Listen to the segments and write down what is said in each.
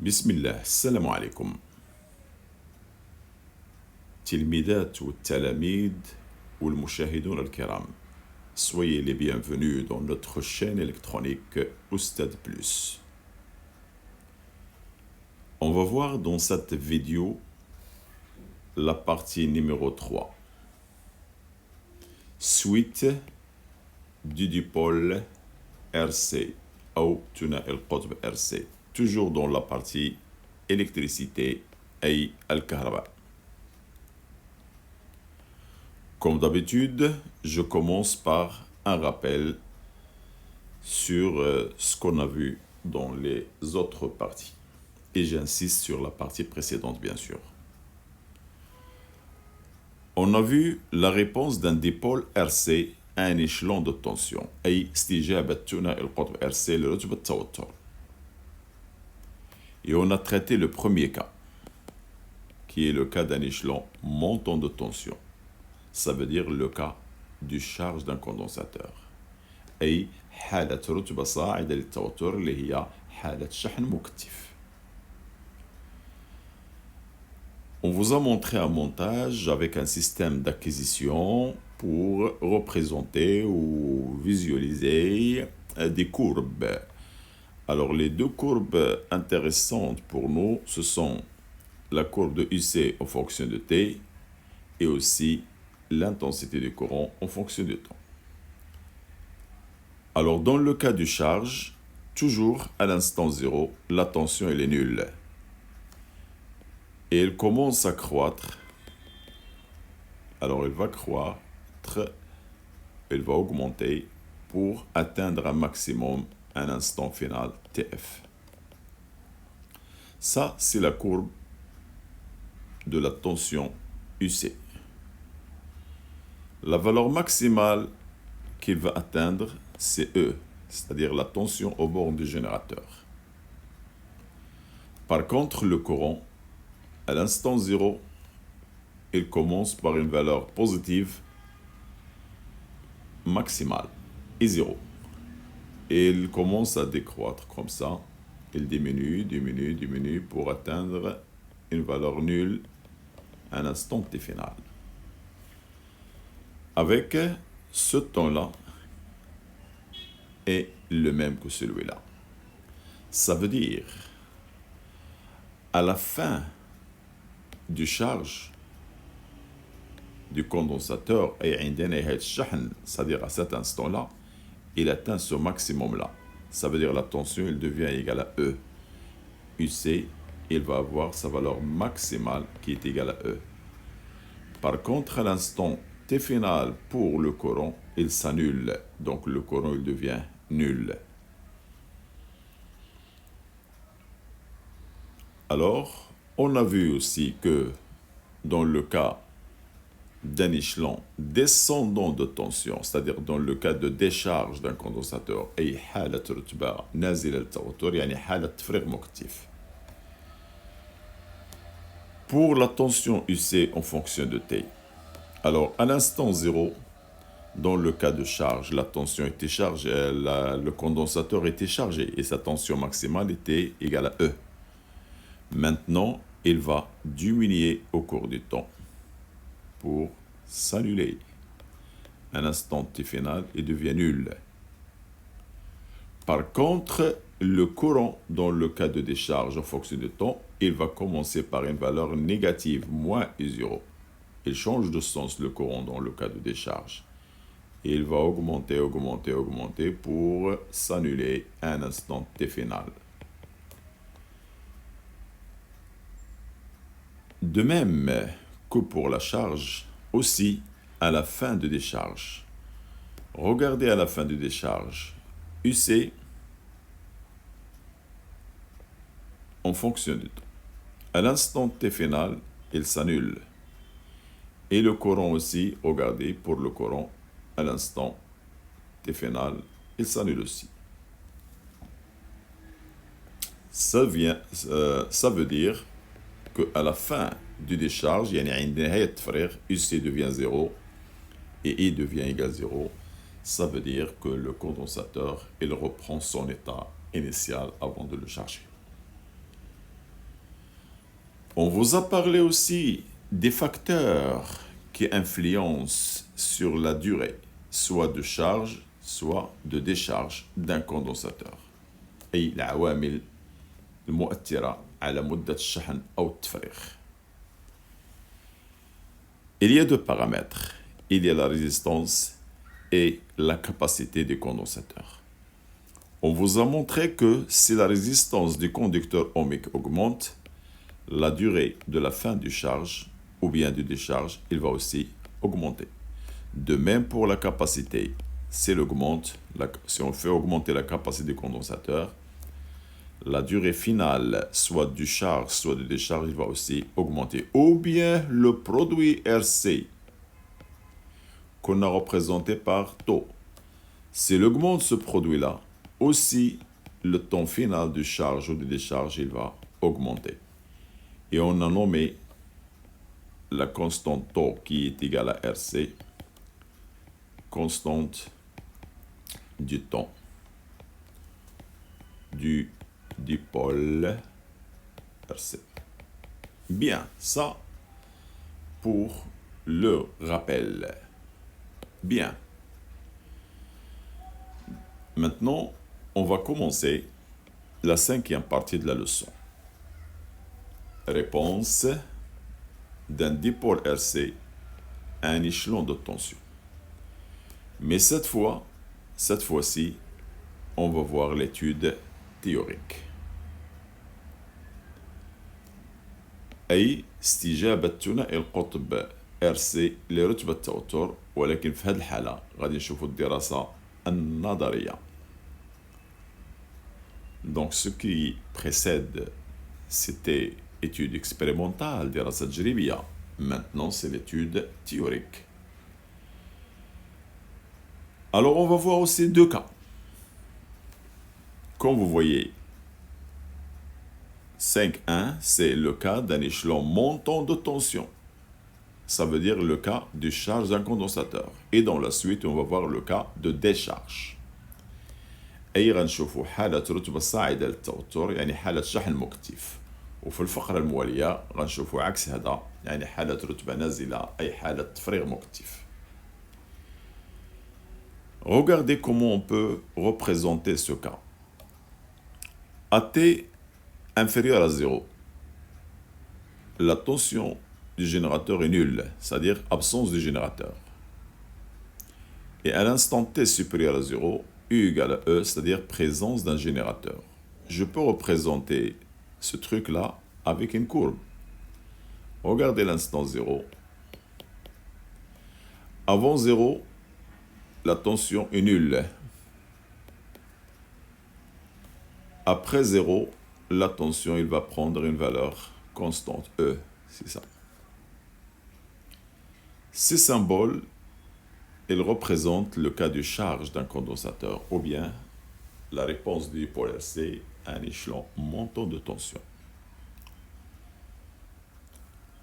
بسم الله السلام عليكم تلميذات والتلاميذ والمشاهدون الكرام. Soyez les bienvenus dans notre chaîne électronique Oustad Plus. On va voir dans cette vidéo la partie numéro 3. Suite du dipôle RC ou ثنائي القطب RC. Toujours dans la partie électricité et al-kahraба. Comme d'habitude, je commence par un rappel sur ce qu'on a vu dans les autres parties. Et j'insiste sur la partie précédente, bien sûr. On a vu la réponse d'un dipôle RC à un échelon de tension, أي استجابة ثنائي القطب RC لرتبة التوتر. Et on a traité le premier cas, qui est le cas d'un échelon montant de tension. Ça veut dire le cas du charge d'un condensateur. أي حالة رتبة صاعدة للتوتر اللي هي حالة شحن مكثف. On vous a montré un montage avec un système d'acquisition pour représenter ou visualiser des courbes. Alors les deux courbes intéressantes pour nous, ce sont la courbe de UC en fonction de T et aussi l'intensité du courant en fonction du temps. Alors dans le cas du charge, toujours à l'instant 0, la tension elle est nulle. Et elle commence à croître. Alors elle va croître, elle va augmenter pour atteindre un maximum, un instant final TF. Ça, c'est la courbe de la tension UC. La valeur maximale qu'il va atteindre, c'est E, c'est-à-dire la tension au bord du générateur. Par contre, le courant, à l'instant 0, il commence par une valeur positive maximale et 0. Et il commence à décroître comme ça. Il diminue, diminue, diminue pour atteindre une valeur nulle à un instant T final. Avec ce temps-là est le même que celui-là. Ça veut dire, à la fin du charge du condensateur et c'est-à-dire à cet instant-là, il atteint ce maximum-là. Ça veut dire la tension, elle devient égale à E. UC, il va avoir sa valeur maximale qui est égale à E. Par contre, à l'instant T final pour le courant, il s'annule. Donc le courant, il devient nul. Alors, on a vu aussi que dans le cas d'un échelon descendant de tension, c'est-à-dire dans le cas de décharge d'un condensateur, أي حالة رتبة نازلة للتوتر يعني حالة تفريغ مكثف. Pour la tension UC en fonction de T. Alors, à l'instant 0, dans le cas de charge, la tension était chargée, le condensateur était chargé et sa tension maximale était égale à E. Maintenant, il va diminuer au cours du temps pour s'annuler. Un instant T final, il devient nul. Par contre, le courant, dans le cas de décharge en fonction du temps, il va commencer par une valeur négative, moins I0. Il change de sens, le courant, dans le cas de décharge. Et il va augmenter, augmenter, augmenter pour s'annuler à un instant T final. De même que pour la charge, aussi à la fin de décharge. Regardez à la fin de décharge. UC en fonction du temps. À l'instant T final, il s'annule. Et le courant aussi, regardez pour le courant, à l'instant T final, il s'annule aussi. Ça veut dire qu'à la fin du décharge, UC devient 0 et I devient égal à 0. Ça veut dire que le condensateur, il reprend son état initial avant de le charger. On vous a parlé aussi des facteurs qui influencent sur la durée, soit de charge, soit de décharge d'un condensateur. أي العوامل المؤثرة على مدة الشحن أو التفريغ. Il y a deux paramètres. Il y a la résistance et la capacité du condensateur. On vous a montré que si la résistance du conducteur ohmique augmente, la durée de la fin du charge ou bien du décharge, il va aussi augmenter. De même pour la capacité, si on fait augmenter la capacité du condensateur, la durée finale, soit du charge, soit de décharge, il va aussi augmenter. Ou bien le produit RC, qu'on a représenté par taux. S'il augmente ce produit-là, aussi le temps final du charge ou de décharge, il va augmenter. Et on a nommé la constante taux qui est égale à RC, constante du temps du dipôle RC. Bien, ça pour le rappel. Bien. Maintenant, on va commencer la cinquième partie de la leçon. Réponse d'un dipôle RC à un échelon de tension. Mais cette fois-ci, on va voir l'étude théorique. أي استجابة ثنائي القطب RC لرتبة التوتر، ولكن في هذه الحالة غادي نشوفوا الدراسة النظرية. Donc ce qui précède, c'était étude expérimentale, دراسة تجريبية. Maintenant, c'est l'étude théorique. Alors, on va voir aussi deux cas. Comme vous voyez, 5.1, c'est le cas d'un échelon montant de tension. Ça veut dire le cas de charge d'un condensateur. Et dans la suite, on va voir le cas de décharge. أي غنشوفوا حالة رتبة صاعدة للتوتر، يعني حالة شحن مكتف. وفي الفقرة الموالية غنشوفوا عكس هذا، يعني حالة رتبة نازلة، أي حالة تفريغ مكتف. Regardez comment on peut représenter ce cas. AT inférieur à 0. La tension du générateur est nulle, c'est-à-dire absence du générateur. Et à l'instant T supérieur à 0, U égale à E, c'est-à-dire présence d'un générateur. Je peux représenter ce truc-là avec une courbe. Regardez l'instant 0. Avant 0, la tension est nulle. Après 0, la tension, il va prendre une valeur constante, E, c'est ça. Ces symboles, ils représentent le cas de charge d'un condensateur ou bien la réponse du dipôle RC à un échelon montant de tension.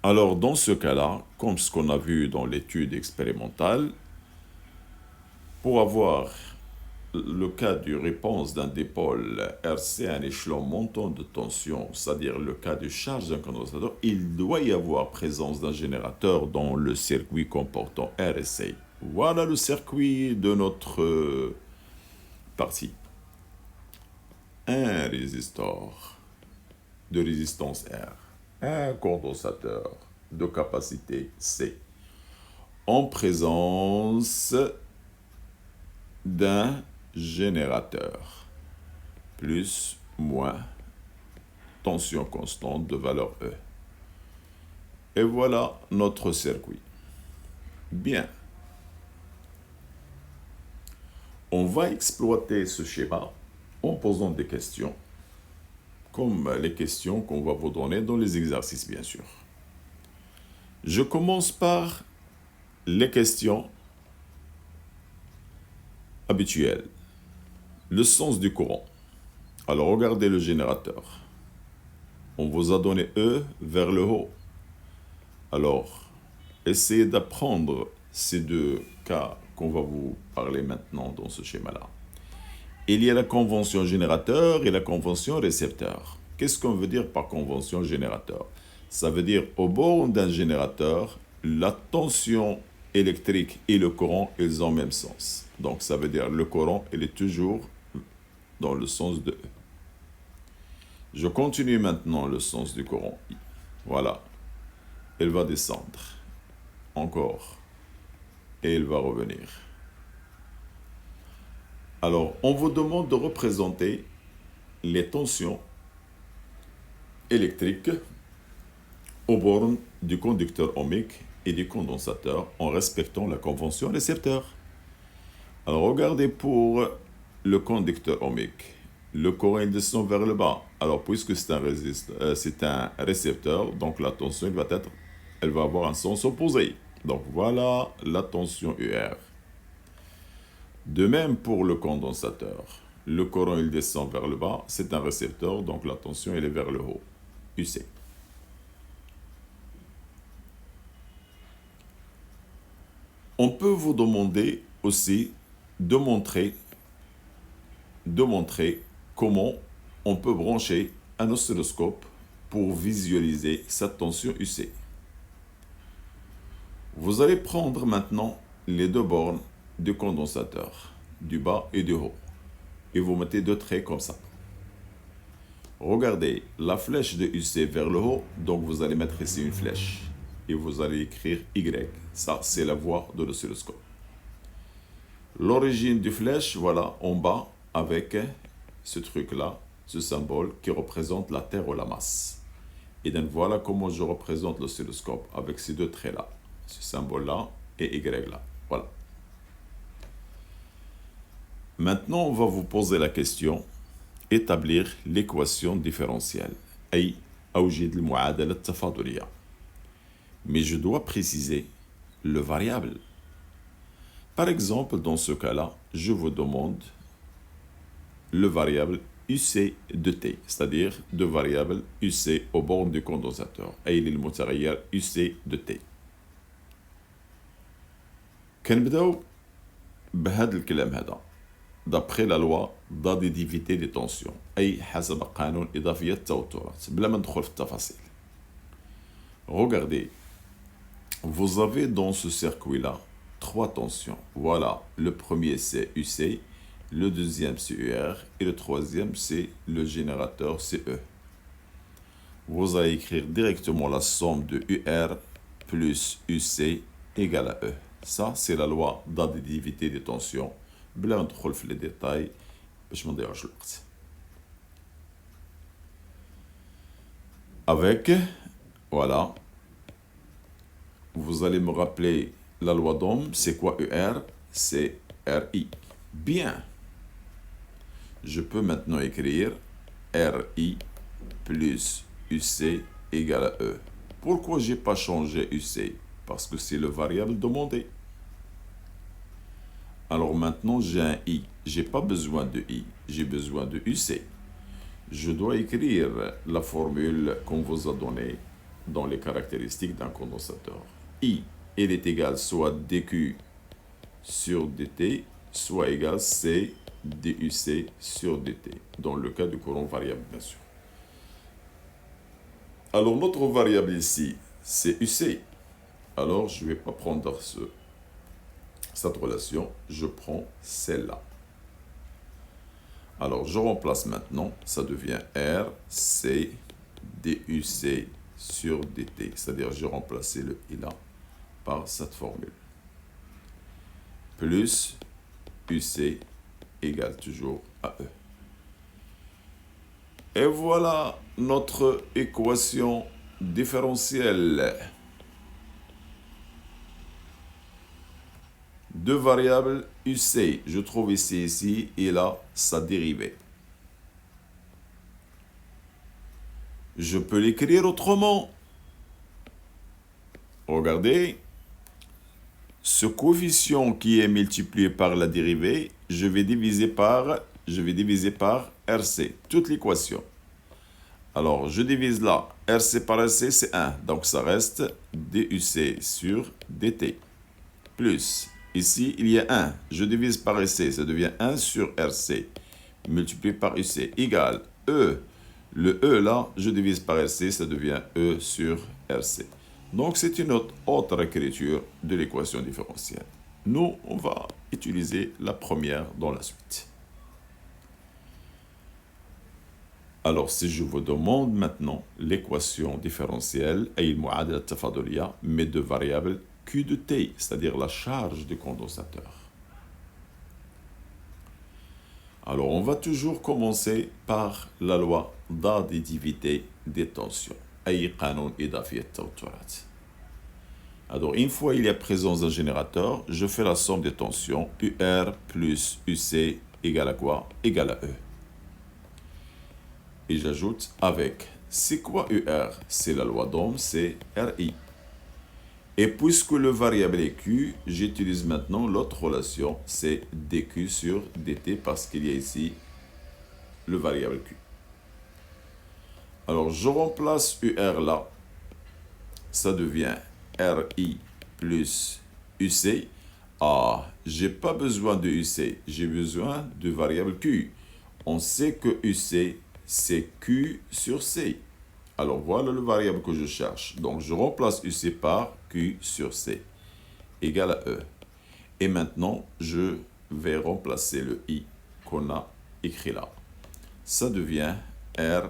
Alors, dans ce cas-là, comme ce qu'on a vu dans l'étude expérimentale, pour avoir le cas de réponse d'un dipôle RC à un échelon montant de tension, c'est-à-dire le cas de charge d'un condensateur, il doit y avoir présence d'un générateur dans le circuit comportant RSA. Voilà le circuit de notre partie. Un résistor de résistance R, un condensateur de capacité C, en présence d'un générateur, plus, moins, tension constante de valeur E. Et voilà notre circuit. Bien. On va exploiter ce schéma en posant des questions, comme les questions qu'on va vous donner dans les exercices, bien sûr. Je commence par les questions habituelles. Le sens du courant. Alors, regardez le générateur. On vous a donné E vers le haut. Alors, essayez d'apprendre ces deux cas qu'on va vous parler maintenant dans ce schéma-là. Il y a la convention générateur et la convention récepteur. Qu'est-ce qu'on veut dire par convention générateur? Ça veut dire au bord d'un générateur, la tension électrique et le courant, ils ont le même sens. Donc ça veut dire le courant, il est toujours dans le sens de E. Je continue maintenant le sens du courant I. Voilà. Il va descendre. Encore. Et il va revenir. Alors, on vous demande de représenter les tensions électriques aux bornes du conducteur ohmique et du condensateur en respectant la convention récepteur. Alors, regardez pour le conducteur ohmique. Le courant il descend vers le bas. Alors, puisque c'est un récepteur, donc la tension elle va avoir un sens opposé. Donc, voilà la tension UR. De même pour le condensateur. Le courant il descend vers le bas, c'est un récepteur, donc la tension elle est vers le haut. UC. On peut vous demander aussi de montrer comment on peut brancher un oscilloscope pour visualiser cette tension UC. Vous allez prendre maintenant les deux bornes du condensateur, du bas et du haut, et vous mettez deux traits comme ça. Regardez la flèche de UC vers le haut, donc vous allez mettre ici une flèche, et vous allez écrire Y. Ça, c'est la voie de l'oscilloscope. L'origine du flèche, voilà, en bas, avec ce truc-là, ce symbole qui représente la Terre ou la masse. Et donc voilà comment je représente l'oscilloscope avec ces deux traits-là, ce symbole-là et Y-là. Voilà. Maintenant, on va vous poser la question, établir l'équation différentielle. أي أوجد المعادلة التفاضلية. Mais je dois préciser le variable. Par exemple, dans ce cas-là, je vous demande le variable UC de T, c'est-à-dire deux variables UC au bord du condensateur. أي للمتغير UC de T. كنبداو بهذا الكلام هذا. D'après la loi d'additivité des tensions, أي حسب قانون إضافية التوترات, بلا ما ندخل في التفاصيل. Regardez, vous avez dans ce circuit-là trois tensions. Voilà, le premier c'est UC, le deuxième c'est UR et le troisième c'est le générateur CE. Vous allez écrire directement la somme de UR plus UC égale à E. Ça, c'est la loi d'additivité des tensions. بلا ندخل في les détails باش ما نضيعوش الوقت. Avec, voilà, vous allez me rappeler la loi d'Ohm, c'est quoi UR? C'est RI. Bien. Je peux maintenant écrire RI plus UC égale à E. Pourquoi j'ai pas changé UC? Parce que c'est le variable demandé. Alors maintenant, j'ai un I. Je n'ai pas besoin de I, j'ai besoin de UC. Je dois écrire la formule qu'on vous a donnée dans les caractéristiques d'un condensateur. I, elle est égale soit dQ sur dt, soit égale C DUC sur dt, dans le cas du courant variable, bien sûr. Alors, notre variable ici, c'est UC. Alors, je ne vais pas prendre cette relation, je prends celle-là. Alors, je remplace maintenant, ça devient R, C, DUC sur dt. C'est-à-dire, j'ai remplacé le I là par cette formule. Plus UC égale toujours à E. Et voilà notre équation différentielle. Deux variables UC, je trouve ici et là sa dérivée. Je peux l'écrire autrement. Regardez, ce coefficient qui est multiplié par la dérivée, je vais diviser par RC, toute l'équation. Alors, je divise là, RC par RC, c'est 1, donc ça reste DUC sur DT, plus... Ici, il y a 1. Je divise par EC, ça devient 1 sur RC, multiplié par UC, égale E. Le E là, je divise par RC, ça devient E sur RC. Donc c'est une autre écriture de l'équation différentielle. Nous, on va utiliser la première dans la suite. Alors, si je vous demande maintenant l'équation différentielle, أي المعادلة التفاضلية, mais de variables Q de T, c'est-à-dire la charge du condensateur. Alors, on va toujours commencer par la loi d'additivité des tensions. أي قانون إضافي التوترات. Alors, une fois il y a présence d'un générateur, je fais la somme des tensions UR plus UC égale à quoi? Égale à E. Et j'ajoute avec. C'est quoi UR? C'est la loi d'Ohm, c'est RI. Et puisque le variable est Q, j'utilise maintenant l'autre relation, c'est dQ sur dt parce qu'il y a ici le variable Q. Alors, je remplace UR là. Ça devient RI plus UC. Ah, j'ai pas besoin de UC, j'ai besoin de variable Q. On sait que UC, c'est Q sur C. Alors, voilà le variable que je cherche. Donc, je remplace UC par Q sur C, égale à E. Et maintenant, je vais remplacer le I qu'on a écrit là. Ça devient R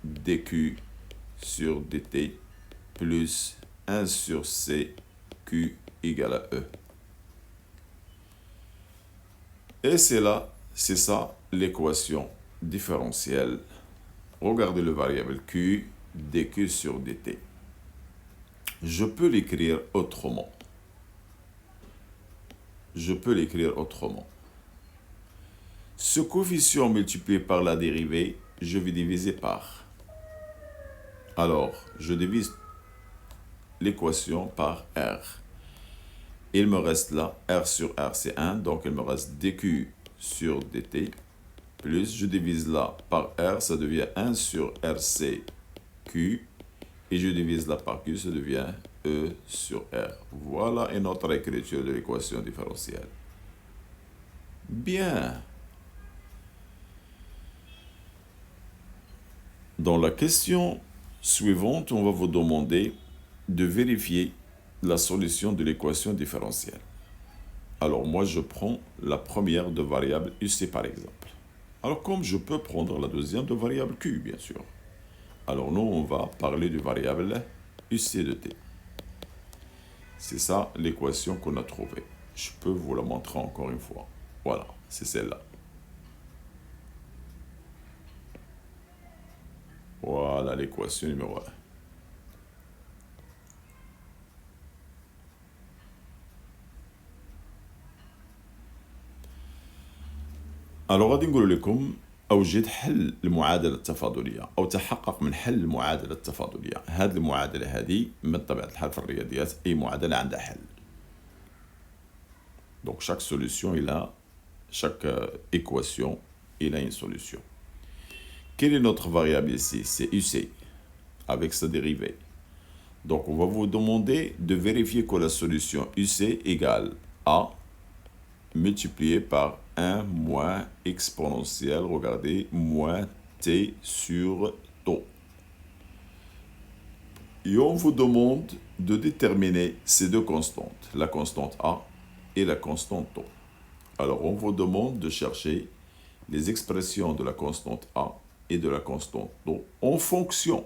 dQ sur dt plus 1 sur C, Q égale à E. Et c'est ça l'équation différentielle. Regardez le variable Q, dQ sur dt. Je peux l'écrire autrement. Ce coefficient multiplié par la dérivée, je vais diviser par. Alors, je divise l'équation par R. Il me reste là, R sur R, c'est 1, donc il me reste dQ sur dt, plus je divise là par R, ça devient 1 sur RC Q, et je divise là par Q, ça devient E sur R. Voilà une autre écriture de l'équation différentielle. Bien. Dans la question suivante, on va vous demander de vérifier la solution de l'équation différentielle. Alors moi, je prends la première de variable UC par exemple. Alors comme je peux prendre la deuxième de variable Q, bien sûr. Alors nous, on va parler du variable UC de T. C'est ça l'équation qu'on a trouvée. Je peux vous la montrer encore une fois. Voilà, c'est celle-là. Voilà l'équation numéro 1. Alors غادي نقول لكم اوجد حل المعادله التفاضليه او تحقق من حل المعادله التفاضليه. هذه المعادله هذه من طبيعه الحال في الرياضيات اي معادله عندها حل. Donc chaque solution chaque équation il a une solution. Quelle est notre variable ici? C'est UC avec sa dérivée. Donc on va vous demander de vérifier que la solution UC égale A multiplié par 1 moins exponentielle, regardez, moins T sur taux. Et on vous demande de déterminer ces deux constantes, la constante A et la constante taux. Alors, on vous demande de chercher les expressions de la constante A et de la constante taux en fonction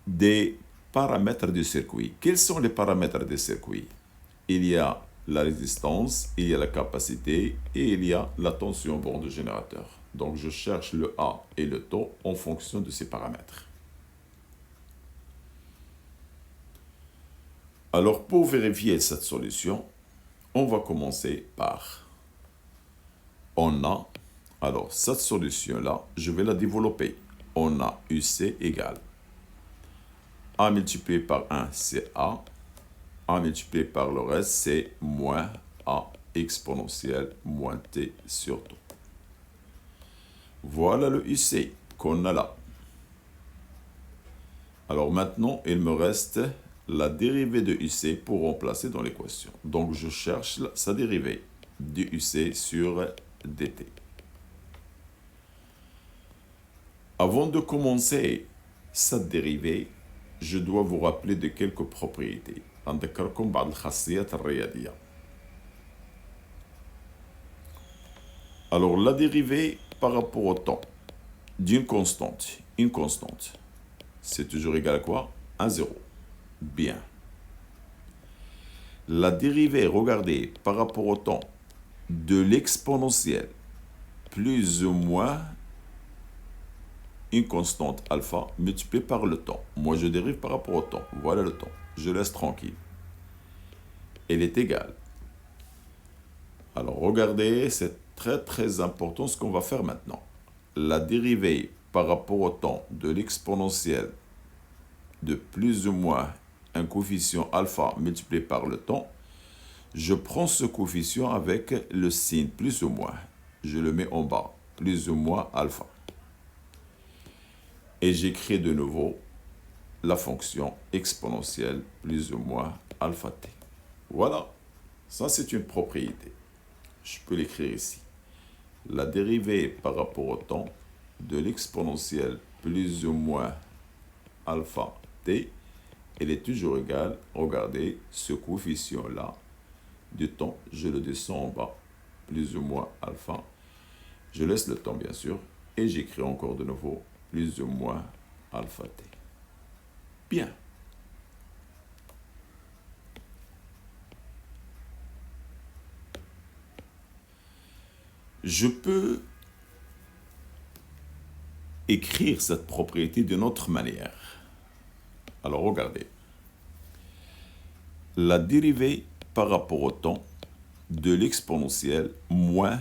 des paramètres du circuit. Quels sont les paramètres du circuit? Il y a la résistance, il y a la capacité et il y a la tension bande générateur. Donc, je cherche le A et le taux en fonction de ces paramètres. Alors, pour vérifier cette solution, on va commencer par alors cette solution-là, je vais la développer. On a UC égale A multiplié par 1, c'est A. A multiplié par le reste, c'est moins A exponentielle moins T sur taux. Voilà le UC qu'on a là. Alors maintenant, il me reste la dérivée de UC pour remplacer dans l'équation. Donc je cherche sa dérivée du UC sur dt. Avant de commencer cette dérivée, je dois vous rappeler de quelques propriétés. أذكركم بعض الخاصيات الرياضية. Alors, la dérivée par rapport au temps d'une constante, une constante, c'est toujours égal à quoi? À 0. Bien. La dérivée, regardez, par rapport au temps de l'exponentielle plus ou moins une constante alpha multipliée par le temps. Moi, je dérive par rapport au temps. Voilà le temps. Je laisse tranquille. Elle est égale. Alors, regardez, c'est très important ce qu'on va faire maintenant. La dérivée par rapport au temps de l'exponentielle de plus ou moins un coefficient alpha multiplié par le temps, je prends ce coefficient avec le signe plus ou moins. Je le mets en bas, plus ou moins alpha. Et j'écris de nouveau la fonction exponentielle plus ou moins alpha t. Voilà, ça c'est une propriété. Je peux l'écrire ici. La dérivée par rapport au temps de l'exponentielle plus ou moins alpha t, elle est toujours égale, regardez, ce coefficient-là du temps, je le descends en bas, plus ou moins alpha. Je laisse le temps, bien sûr, et j'écris encore de nouveau plus ou moins alpha t. Bien. Je peux écrire cette propriété d'une autre manière. Alors, regardez. La dérivée par rapport au temps de l'exponentielle moins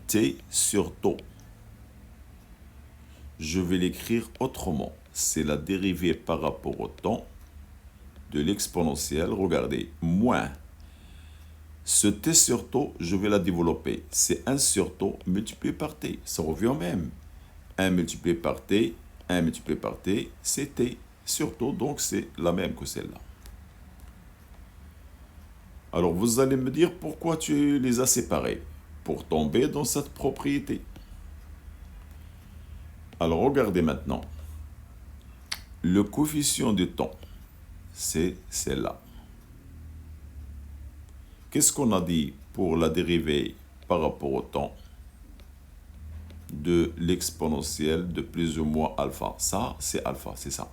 t sur tau. Je vais l'écrire autrement. C'est la dérivée par rapport au temps de l'exponentielle, regardez, moins. Ce t sur tau, je vais la développer. C'est 1 sur tau multiplié par t. Ça revient au même. 1 multiplié par t, 1 multiplié par t, c'est t sur tau, donc c'est la même que celle-là. Alors vous allez me dire pourquoi tu les as séparés. Pour tomber dans cette propriété. Alors regardez maintenant. Le coefficient du temps, c'est celle-là. Qu'est-ce qu'on a dit pour la dérivée par rapport au temps de l'exponentielle de plus ou moins alpha? Ça, c'est alpha, c'est ça.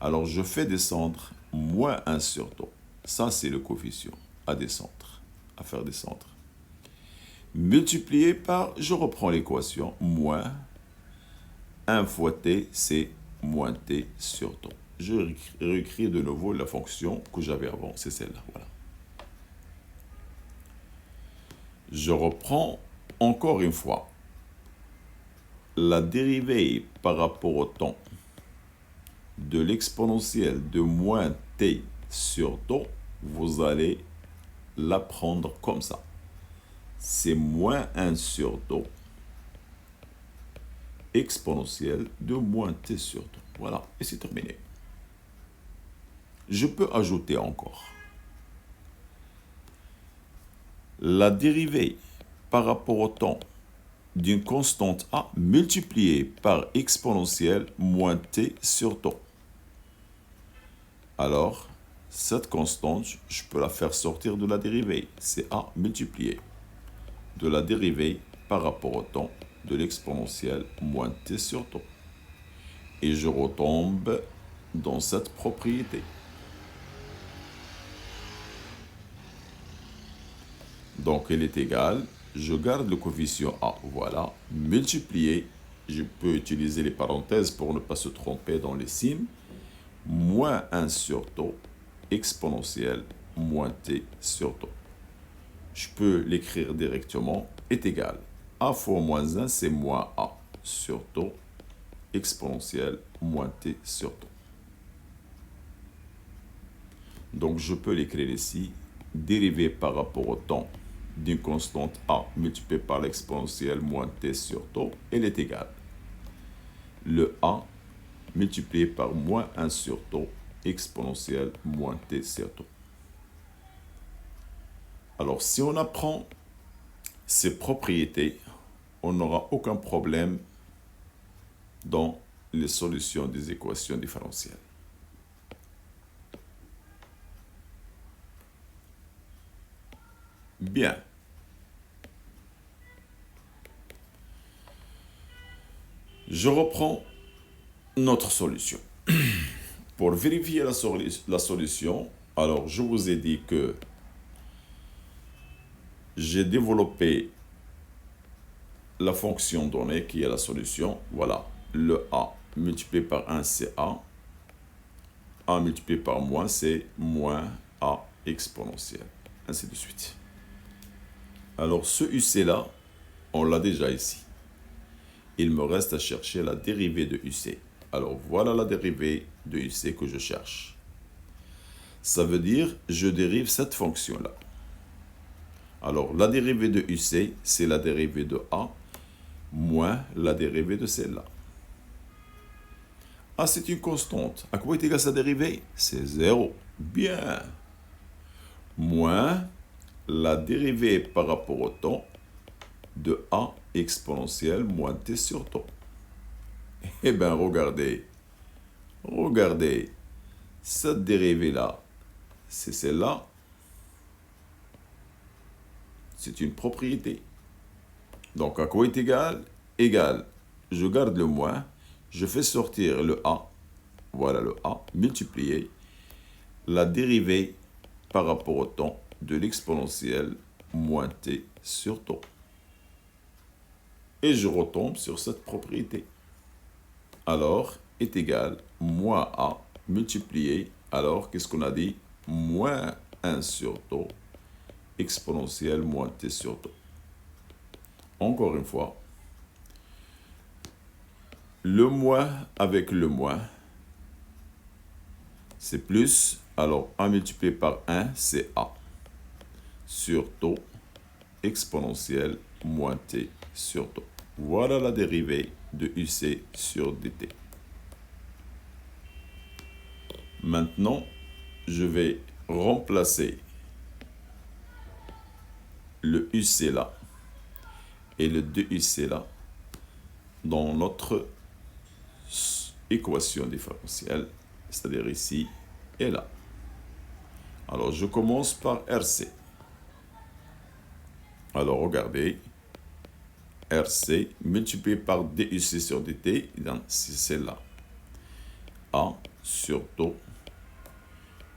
Alors je fais descendre moins 1 sur tau. Ça, c'est le coefficient à descendre, à faire descendre. Multiplié par, je reprends l'équation, moins 1 fois t, c'est moins t sur tau. Je réécris de nouveau la fonction que j'avais avant, c'est celle-là, voilà. Je reprends encore une fois. La dérivée par rapport au temps de l'exponentielle de moins t sur tau, vous allez la prendre comme ça. C'est moins 1 sur tau exponentielle de moins t sur tau. Voilà, et c'est terminé. Je peux ajouter encore. La dérivée par rapport au temps d'une constante a multipliée par exponentielle moins t sur tau. Alors, cette constante, je peux la faire sortir de la dérivée. C'est a multiplié de la dérivée par rapport au temps de l'exponentielle moins t sur tau. Et je retombe dans cette propriété. Donc, elle est égale, je garde le coefficient a, voilà, multiplié, je peux utiliser les parenthèses pour ne pas se tromper dans les signes, moins 1 sur tau exponentielle moins t sur tau. Je peux l'écrire directement, est égal. A fois moins 1, c'est moins a sur tau exponentielle moins t sur tau. Donc, je peux l'écrire ici, dérivée par rapport au temps d'une constante a multipliée par l'exponentielle moins t sur tau, elle est égale. Le a multiplié par moins 1 sur tau exponentielle moins t sur tau. Alors, si on apprend ces propriétés, on n'aura aucun problème dans les solutions des équations différentielles. Bien. Je reprends notre solution. Pour vérifier la solution, alors je vous ai dit que j'ai développé la fonction donnée qui est la solution. Voilà, le A multiplié par 1, c'est A. A multiplié par moins, c'est moins A exponentielle. Ainsi de suite. Alors ce UC-là, on l'a déjà ici. Il me reste à chercher la dérivée de UC. Alors voilà la dérivée de UC que je cherche. Ça veut dire, je dérive cette fonction-là. Alors la dérivée de UC, c'est la dérivée de A moins la dérivée de celle-là. A, c'est une constante. À quoi est égale sa dérivée? C'est 0. Bien. Moins la dérivée par rapport au temps de A exponentielle moins t sur temps. Eh bien, regardez, cette dérivée-là, c'est celle-là. C'est une propriété. Donc, à quoi est égal? Égal, je garde le moins, je fais sortir le A, voilà le A, multiplié la dérivée par rapport au temps de l'exponentielle moins t sur temps. Et je retombe sur cette propriété. Alors, est égal moins A multiplié, alors qu'est-ce qu'on a dit? Moins 1 sur taux exponentielle moins t sur taux. Encore une fois, le moins avec le moins, c'est plus, alors A multiplié par 1, c'est A, sur taux exponentielle moins t sur taux. Voilà la dérivée de UC sur dt. Maintenant, je vais remplacer le UC là et le 2UC là dans notre équation différentielle, c'est-à-dire ici et là. Alors, je commence par RC. Alors, regardez, RC multiplié par DUC sur DT, c'est celle-là. A sur taux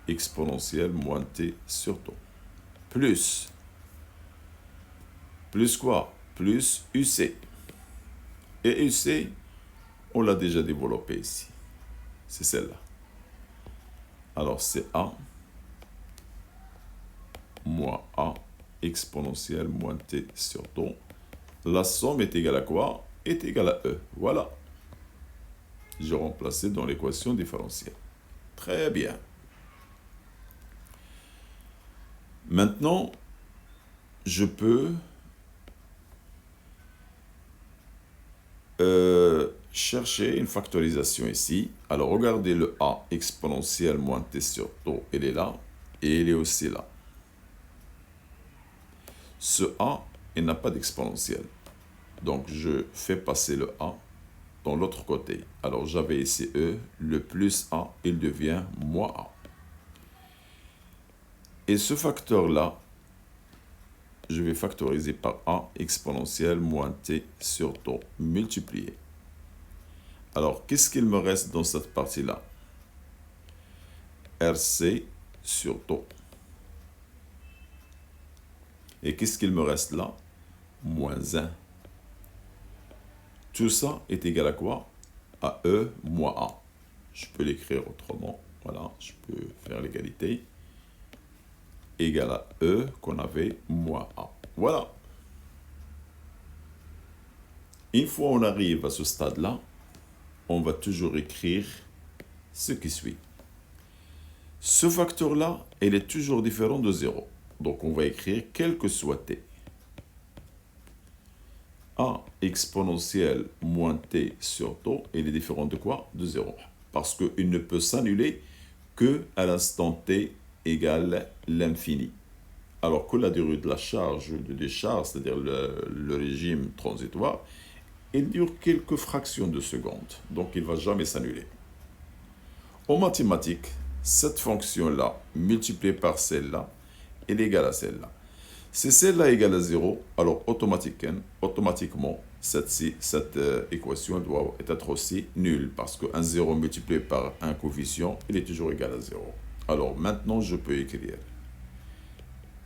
exponentielle moins T sur taux. Plus quoi? Plus UC. Et UC, on l'a déjà développé ici. C'est celle-là. Alors, c'est A moins A exponentielle moins T sur taux. La somme est égale à quoi? Est égale à E. Voilà. Je remplace dans l'équation différentielle. Très bien. Maintenant, je peux chercher une factorisation ici. Alors, regardez le A exponentielle moins T sur taux. Il est là et il est aussi là. Ce A, il n'a pas d'exponentielle. Donc, je fais passer le A dans l'autre côté. Alors, j'avais ici E, le plus A, il devient moins A. Et ce facteur-là, je vais factoriser par A exponentielle moins T sur taux multiplié. Alors, qu'est-ce qu'il me reste dans cette partie-là? RC sur taux. Et qu'est-ce qu'il me reste là? Moins 1. Tout ça est égal à quoi? À E moins A. Je peux l'écrire autrement. Voilà, je peux faire l'égalité. Égal à E qu'on avait moins A. Voilà. Une fois on arrive à ce stade-là, on va toujours écrire ce qui suit. Ce facteur-là, il est toujours différent de 0. Donc on va écrire quel que soit t. A exponentielle moins t sur taux, il est différent de quoi? De 0. Parce qu'il ne peut s'annuler que à l'instant t égale l'infini. Alors que la durée de la charge de décharge, c'est-à-dire le régime transitoire, il dure quelques fractions de secondes, donc il ne va jamais s'annuler. En mathématiques, cette fonction-là, multipliée par celle-là, est égale à celle-là. Si celle-là est égale à 0, alors automatiquement, cette équation doit être aussi nulle, parce qu'un 0 multiplié par un coefficient, il est toujours égal à 0. Alors maintenant, je peux écrire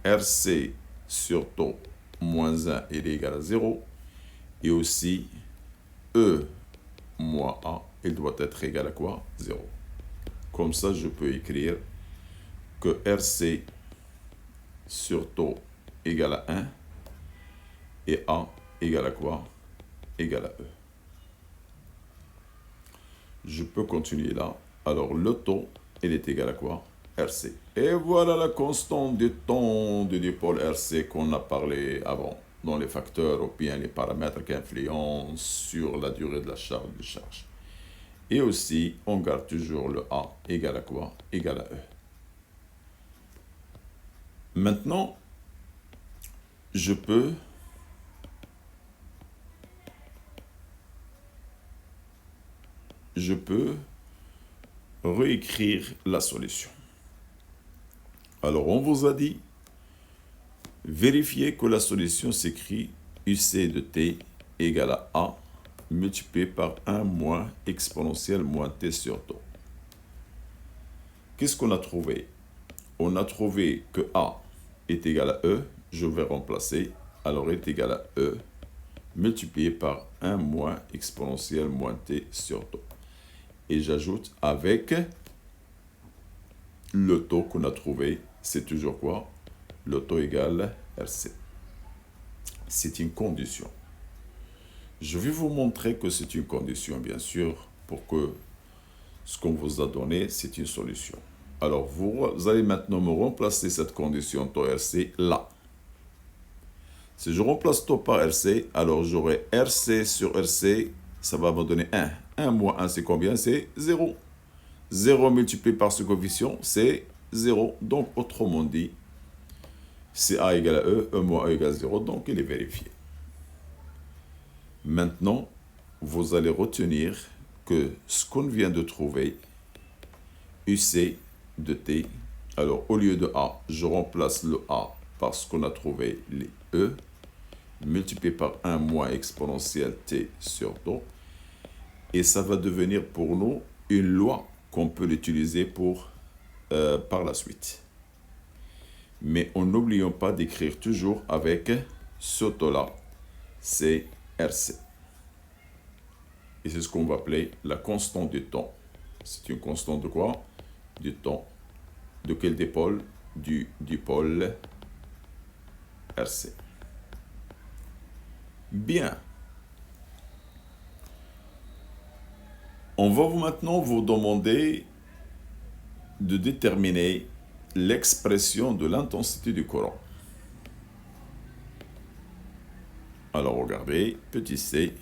RC sur taux moins 1 est égal à 0, et aussi E moins A, il doit être égal à quoi? 0. Comme ça, je peux écrire que RC sur taux égale à 1 et A égale à quoi? Égale à E. Je peux continuer là. Alors, le taux, il est égal à quoi? RC. Et voilà la constante du temps du dipôle RC qu'on a parlé avant, dans les facteurs ou bien les paramètres qui influencent sur la durée de la charge. Et aussi, on garde toujours le A égal à quoi? Égal à E. Maintenant, je peux réécrire la solution. Alors, on vous a dit, vérifiez que la solution s'écrit UC de t égale à A multiplié par 1 moins exponentielle moins t sur taux. Qu'est-ce qu'on a trouvé? On a trouvé que A est égal à E, je vais remplacer, alors est égal à E multiplié par 1 moins exponentielle moins t sur taux. Et j'ajoute avec le taux qu'on a trouvé, c'est toujours quoi? Le taux égal RC. C'est une condition. Je vais vous montrer que c'est une condition, bien sûr, pour que ce qu'on vous a donné, c'est une solution. Alors, vous allez maintenant me remplacer cette condition taux RC là. Si je remplace taux par RC, alors j'aurai RC sur RC, ça va me donner 1. 1 moins 1, c'est combien? C'est 0. 0 multiplié par ce coefficient, c'est 0. Donc, autrement dit, c'est A égale à E, E moins E égale à 0, donc il est vérifié. Maintenant, vous allez retenir que ce qu'on vient de trouver, UC de T, alors au lieu de A, je remplace le A par ce qu'on a trouvé, les E, multiplié par 1 moins exponentielle T sur taux, et ça va devenir pour nous une loi qu'on peut l'utiliser par la suite. Mais en n'oublions pas d'écrire toujours avec ce taux-là, c'est RC. Et c'est ce qu'on va appeler la constante du temps. C'est une constante de quoi? Du temps. De quel dipôle? Du dipôle RC. Bien. On va maintenant vous demander de déterminer l'expression de l'intensité du courant. Alors regardez, petit c,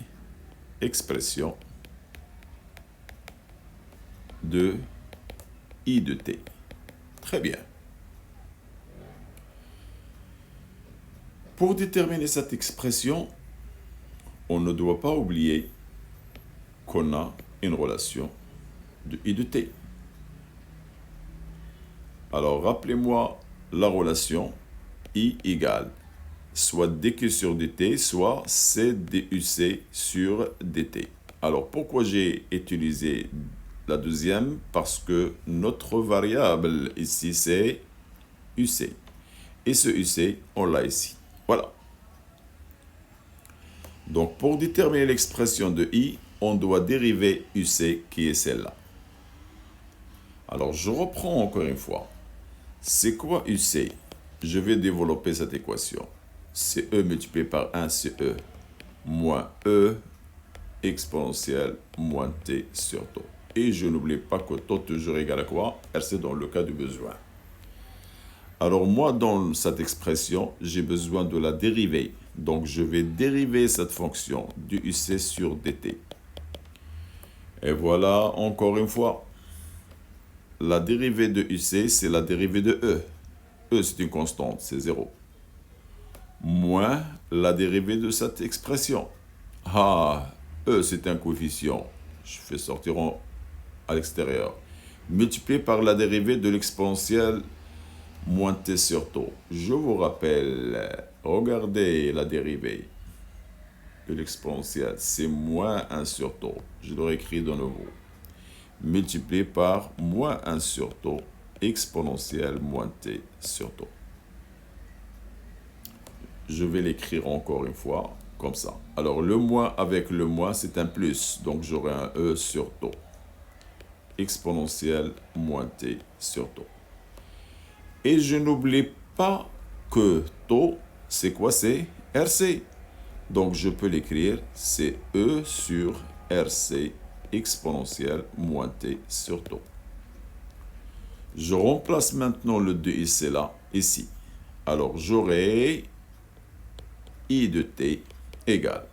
expression de I de t. Très bien. Pour déterminer cette expression, on ne doit pas oublier qu'on a une relation de I de t. Alors rappelez-moi la relation I égale soit dq sur dt, soit c duc sur dt. Alors pourquoi j'ai utilisé la deuxième? Parce que notre variable ici c'est uc. Et ce uc, on l'a ici. Voilà. Donc pour déterminer l'expression de I, on doit dériver uc qui est celle-là. Alors je reprends encore une fois. C'est quoi uc? Je vais développer cette équation. C'est E multiplié par 1, c'est E, moins E exponentielle moins T sur taux. Et je n'oublie pas que taux toujours égal à quoi? RC dans le cas du besoin. Alors moi, dans cette expression, j'ai besoin de la dériver. Donc je vais dériver cette fonction du UC sur dt. Et voilà, encore une fois, la dérivée de UC, c'est la dérivée de E. E, c'est une constante, c'est 0. Moins la dérivée de cette expression. Ah, E, c'est un coefficient. Je fais sortir à l'extérieur. Multiplié par la dérivée de l'exponentielle moins t sur tau. Je vous rappelle, regardez la dérivée de l'exponentielle. C'est moins 1 sur tau. Je le réécris de nouveau. Multiplié par moins 1 sur tau exponentielle moins t sur tau. Je vais l'écrire encore une fois, comme ça. Alors, le moins avec le moins, c'est un plus. Donc, j'aurai un E sur tau. Exponentielle moins t sur tau. Et je n'oublie pas que tau, c'est quoi? C'est RC. Donc, je peux l'écrire, c'est E sur RC exponentielle moins t sur tau. Je remplace maintenant le 2 ici, là, ici. Alors, j'aurai I de t égale,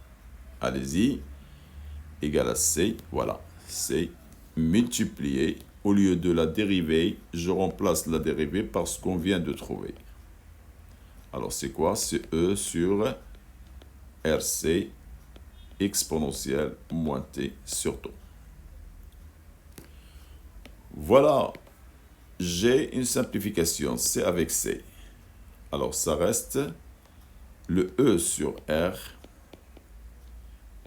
allez-y, égale à C, voilà, C multiplié, au lieu de la dérivée, je remplace la dérivée par ce qu'on vient de trouver. Alors, c'est quoi? C'est E sur RC exponentielle moins t sur tau. Voilà, j'ai une simplification, C avec C. Alors, ça reste le E sur R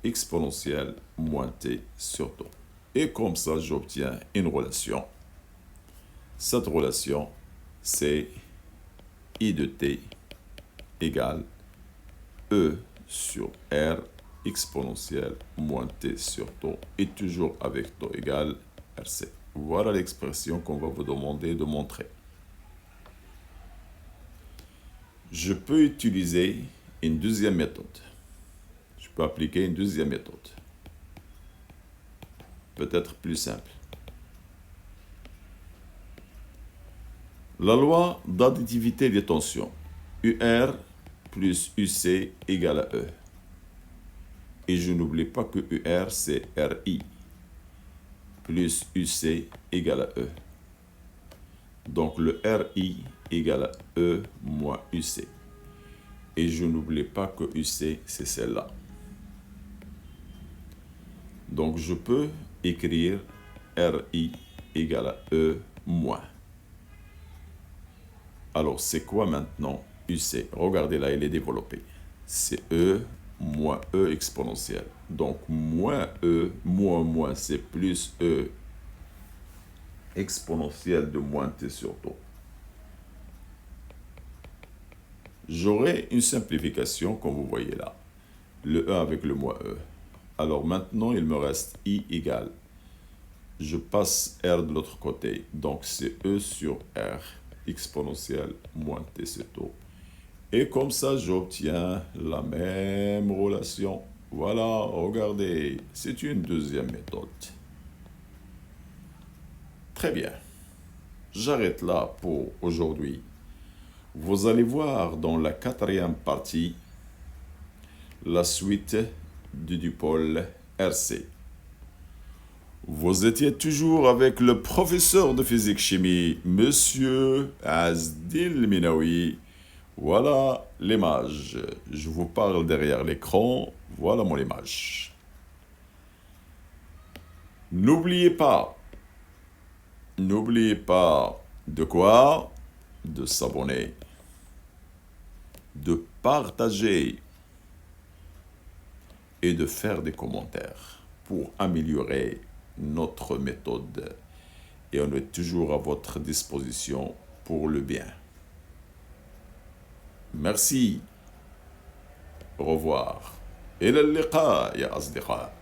exponentielle moins t sur tau. Et comme ça, j'obtiens une relation. Cette relation, c'est I de t égale E sur R exponentielle moins t sur tau, et toujours avec tau égale RC. Voilà l'expression qu'on va vous demander de montrer. Je peux utiliser une deuxième méthode. Je peux appliquer une deuxième méthode. Peut-être plus simple. La loi d'additivité des tensions. UR plus UC égale à E. Et je n'oublie pas que UR, c'est RI. Plus UC égale à E. Donc le RI égale à E moins UC. Et je n'oublie pas que UC, c'est celle-là. Donc je peux écrire RI égale à E moins. Alors c'est quoi maintenant UC? Regardez là, il est développé. C'est E moins E exponentielle. Donc moins E moins c'est plus E exponentielle de moins t sur tau. J'aurai une simplification comme vous voyez là. Le E avec le moins E. Alors maintenant, il me reste I égale. Je passe R de l'autre côté. Donc c'est E sur R exponentielle moins t sur tau. Et comme ça, j'obtiens la même relation. Voilà, regardez, c'est une deuxième méthode. Très bien. J'arrête là pour aujourd'hui. Vous allez voir dans la 4e partie la suite du dipôle RC. Vous étiez toujours avec le professeur de physique-chimie, Monsieur Azdil Minaoui. Voilà l'image. Je vous parle derrière l'écran. Voilà mon image. N'oubliez pas de quoi? De s'abonner, de partager et de faire des commentaires pour améliorer notre méthode. Et on est toujours à votre disposition pour le bien. Merci. Au revoir. إلى اللقاء يا أصدقاء.